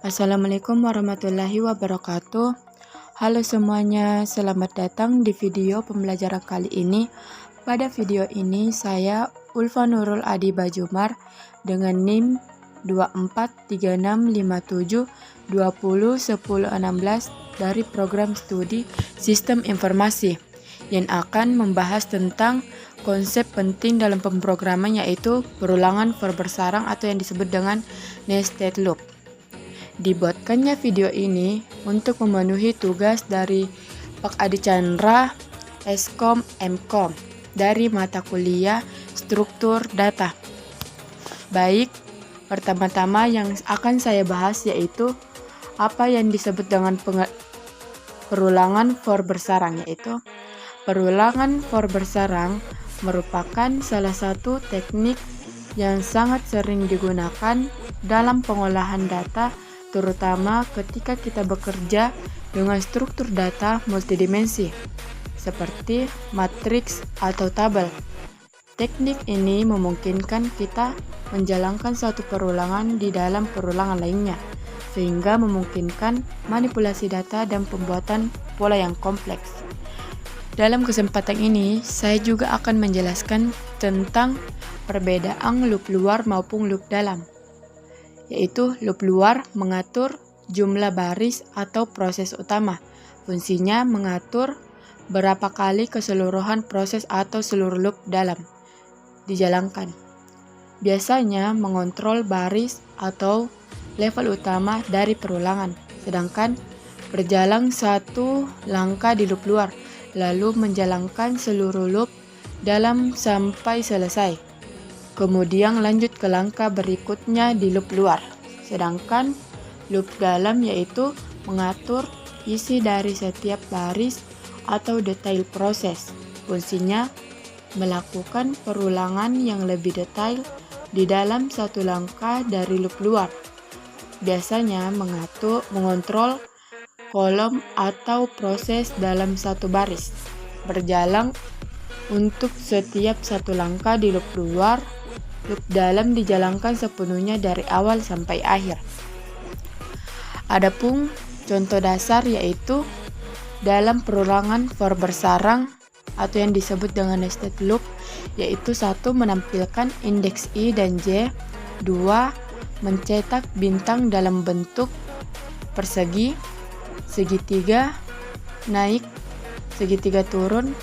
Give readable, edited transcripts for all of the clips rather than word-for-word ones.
Assalamualaikum warahmatullahi wabarakatuh. Halo semuanya, selamat datang di video pembelajaran kali ini. Pada video ini saya Ulfa Nurul Adi Bajumar dengan NIM 243657201016 dari program studi Sistem Informasi yang akan membahas tentang konsep penting dalam pemrograman, yaitu perulangan for bersarang atau yang disebut dengan nested loop. Dibuatkannya video ini untuk memenuhi tugas dari Pak Adi Chandra, Eskom Mkom dari mata kuliah Struktur Data. Baik, pertama-tama yang akan saya bahas yaitu apa yang disebut dengan perulangan for bersarang, yaitu perulangan for bersarang merupakan salah satu teknik yang sangat sering digunakan dalam pengolahan data, terutama ketika kita bekerja dengan struktur data multidimensi, seperti matriks atau tabel. Teknik ini memungkinkan kita menjalankan satu perulangan di dalam perulangan lainnya, sehingga memungkinkan manipulasi data dan pembuatan pola yang kompleks. Dalam kesempatan ini, saya juga akan menjelaskan tentang perbedaan loop luar maupun loop dalam, yaitu loop luar mengatur jumlah baris atau proses utama. Fungsinya mengatur berapa kali keseluruhan proses atau seluruh loop dalam dijalankan. Biasanya mengontrol baris atau level utama dari perulangan, sedangkan berjalan satu langkah di loop luar, lalu menjalankan seluruh loop dalam sampai selesai. Kemudian lanjut ke langkah berikutnya di loop luar. Sedangkan loop dalam yaitu mengatur isi dari setiap baris atau detail proses. Fungsinya melakukan perulangan yang lebih detail di dalam satu langkah dari loop luar. Biasanya mengontrol kolom atau proses dalam satu baris. Berjalan untuk setiap satu langkah di loop luar. Loop dalam dijalankan sepenuhnya dari awal sampai akhir. Adapun contoh dasar yaitu dalam perulangan for bersarang atau yang disebut dengan nested loop, yaitu 1. Menampilkan indeks I dan J, 2. Mencetak bintang dalam bentuk persegi, segitiga naik, segitiga turun,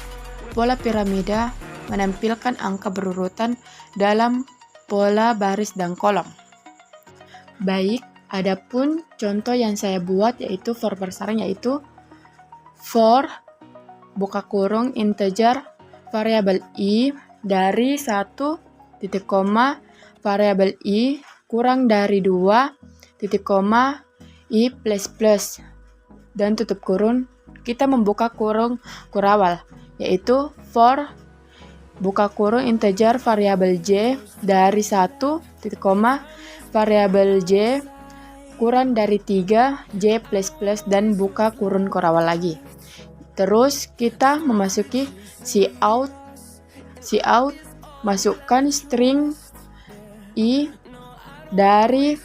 pola piramida, menampilkan angka berurutan dalam pola baris dan kolom. Baik, adapun contoh yang saya buat yaitu for bersarang, yaitu for buka kurung integer variabel I dari 1 titik koma variabel I kurang dari 2 titik koma I plus plus dan tutup kurung. Kita membuka kurung kurawal, yaitu for buka kurung integer variabel J dari 1 titik koma variabel J kurang dari 3 J plus plus dan buka kurung kurawal lagi. Terus kita memasuki cout, masukkan string I dari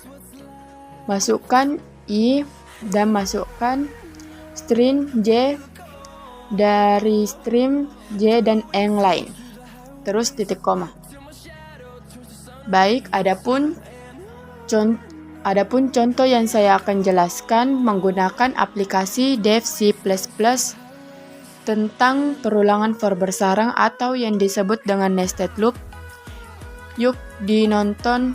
masukkan I dan masukkan string J dari string J dan yang lain. Terus titik koma. Baik, adapun contoh yang saya akan jelaskan menggunakan aplikasi Dev C++ tentang perulangan for bersarang atau yang disebut dengan nested loop. Yuk dinonton.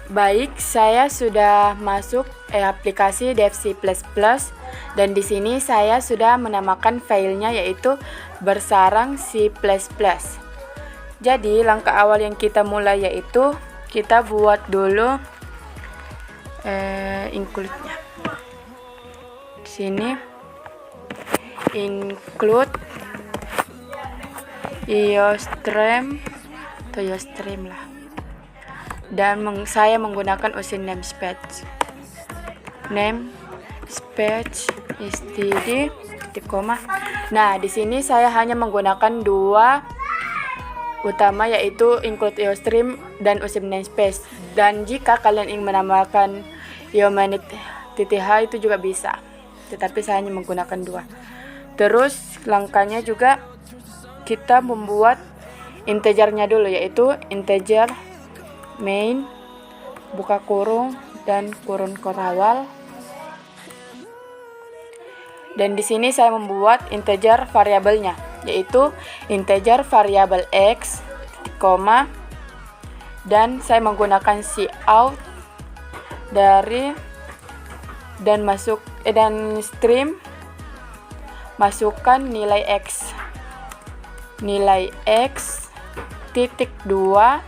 Baik, saya sudah masuk aplikasi Dev C++ dan di sini saya sudah menamakan filenya yaitu bersarang C++. Jadi langkah awal yang kita mulai yaitu kita buat dulu include-nya. Di sini include iostream atau iostream lah. Dan saya menggunakan usin namespace std titik koma. Nah, di sini saya hanya menggunakan 2 utama yaitu include iostream dan usin namespace. Dan jika kalian ingin menambahkan -h itu juga bisa, tetapi saya hanya menggunakan 2. Terus langkahnya juga kita membuat integernya dulu, yaitu integer main buka kurung dan kurung korawal. Dan di sini saya membuat integer variabelnya, yaitu integer variabel x, koma, dan saya menggunakan cout dari dan stream masukkan nilai x titik 2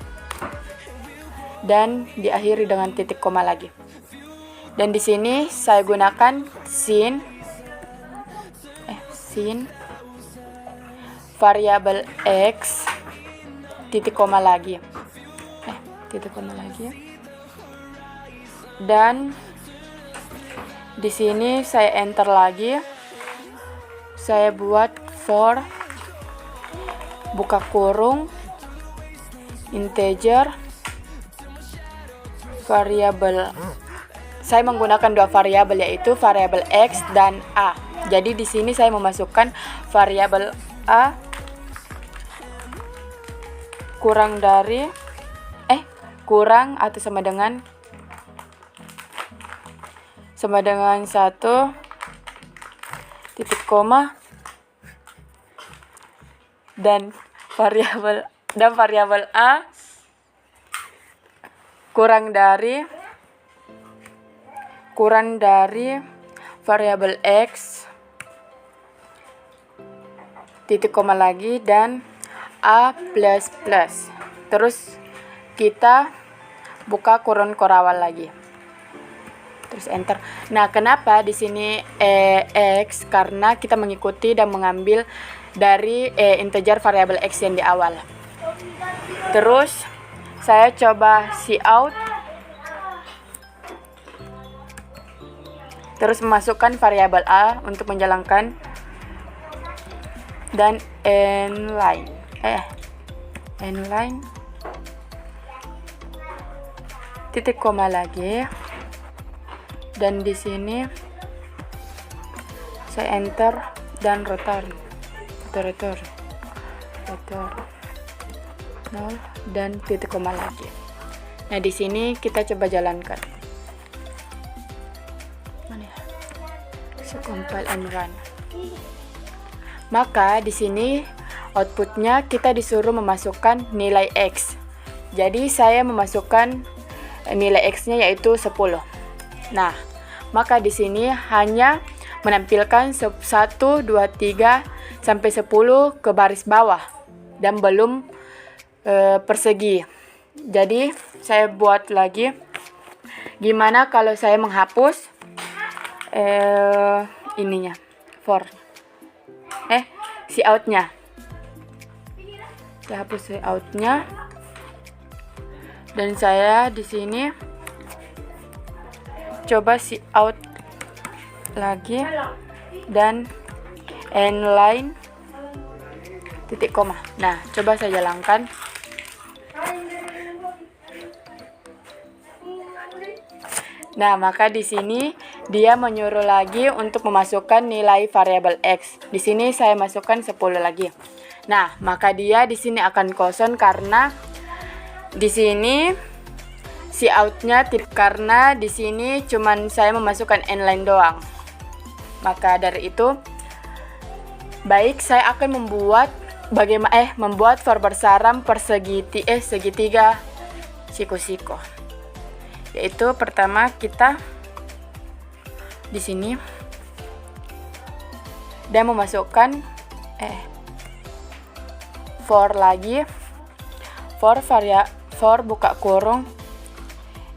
dan diakhiri dengan titik koma lagi. Dan di sini saya gunakan sin variabel x titik koma lagi. Dan di sini saya enter lagi. Saya buat for buka kurung integer variabel. Saya menggunakan 2 variabel, yaitu variabel x dan a. Jadi di sini saya memasukkan variabel a kurang atau sama dengan 1 titik koma dan variabel a kurang dari variabel x titik koma lagi dan a plus plus. Terus kita buka kurung korawal lagi. Terus enter. Nah, kenapa di sini x? Karena kita mengikuti dan mengambil dari integer variabel x yang di awal. Terus saya coba cout. Terus memasukkan variabel a untuk menjalankan dan inline titik koma lagi. Dan di sini saya enter dan return 0 dan titik koma lagi. Nah, di sini kita coba jalankan. Compile and run. Maka di sini outputnya kita disuruh memasukkan nilai x. Jadi saya memasukkan nilai x-nya yaitu 10. Nah, maka di sini hanya menampilkan 1, 2, 3 sampai 10 ke baris bawah dan belum persegi. Jadi saya buat lagi. Gimana kalau saya menghapus ininya cout-nya. Saya hapus cout-nya. Dan saya di sini coba cout lagi dan inline titik koma. Nah, coba saya jalankan. Nah, maka di sini dia menyuruh lagi untuk memasukkan nilai variabel x. Di sini saya masukkan 10 lagi. Nah, maka dia di sini akan kosong karena di sini cout-nya karena di sini cuman saya memasukkan inline doang. Maka dari itu baik, saya akan membuat for bersaram segitiga siku-siku. Yaitu pertama kita di sini dan memasukkan for lagi for buka kurung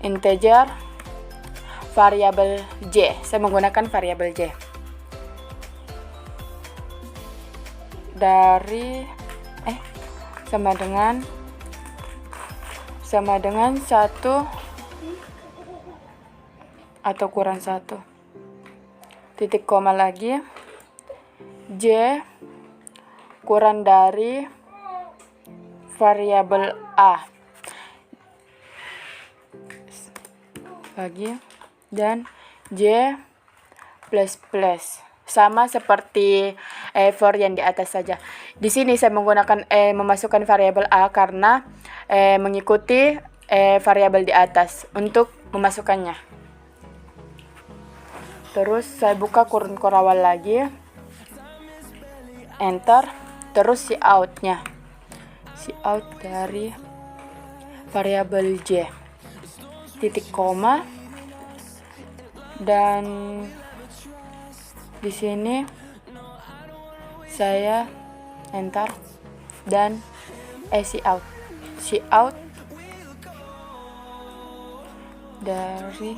integer variabel j. Saya menggunakan variabel j dari sama dengan 1 atau kurang 1 titik koma lagi j kurang dari variabel a lagi dan J++. Sama seperti for yang di atas saja. Di sini saya menggunakan memasukkan variabel A karena mengikuti variabel di atas untuk memasukkannya. Terus saya buka kurun kurawal lagi, enter, terus cout-nya, cout dari variabel J, titik koma, dan di sini saya enter dan cout dari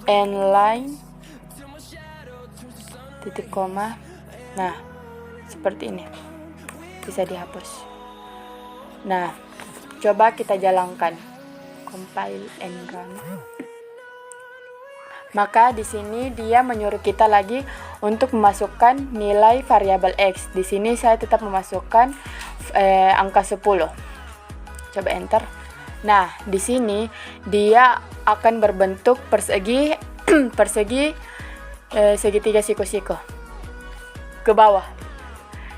n-line titik koma. Nah, seperti ini bisa dihapus. Nah, coba kita jalankan, compile and run. Maka di sini dia menyuruh kita lagi untuk memasukkan nilai variabel X. Di sini saya tetap memasukkan angka 10. Coba enter. Nah, di sini dia akan berbentuk persegi segitiga siku-siku ke bawah.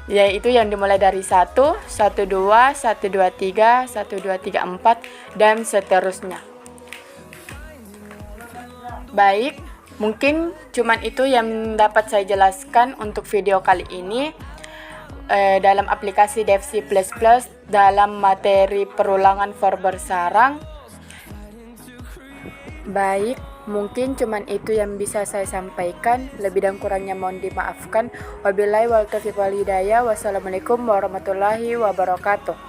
Yaitu yang dimulai dari 1, 1, 2, 1, 2, 3, 1, 2, 3, 4 dan seterusnya. Baik, mungkin cuman itu yang dapat saya jelaskan untuk video kali ini dalam aplikasi Dev C++ dalam materi perulangan for bersarang. Baik, mungkin cuman itu yang bisa saya sampaikan. Lebih dan kurangnya mohon dimaafkan. Wabillahi wal taufiq wal hidayah. Wassalamualaikum warahmatullahi wabarakatuh.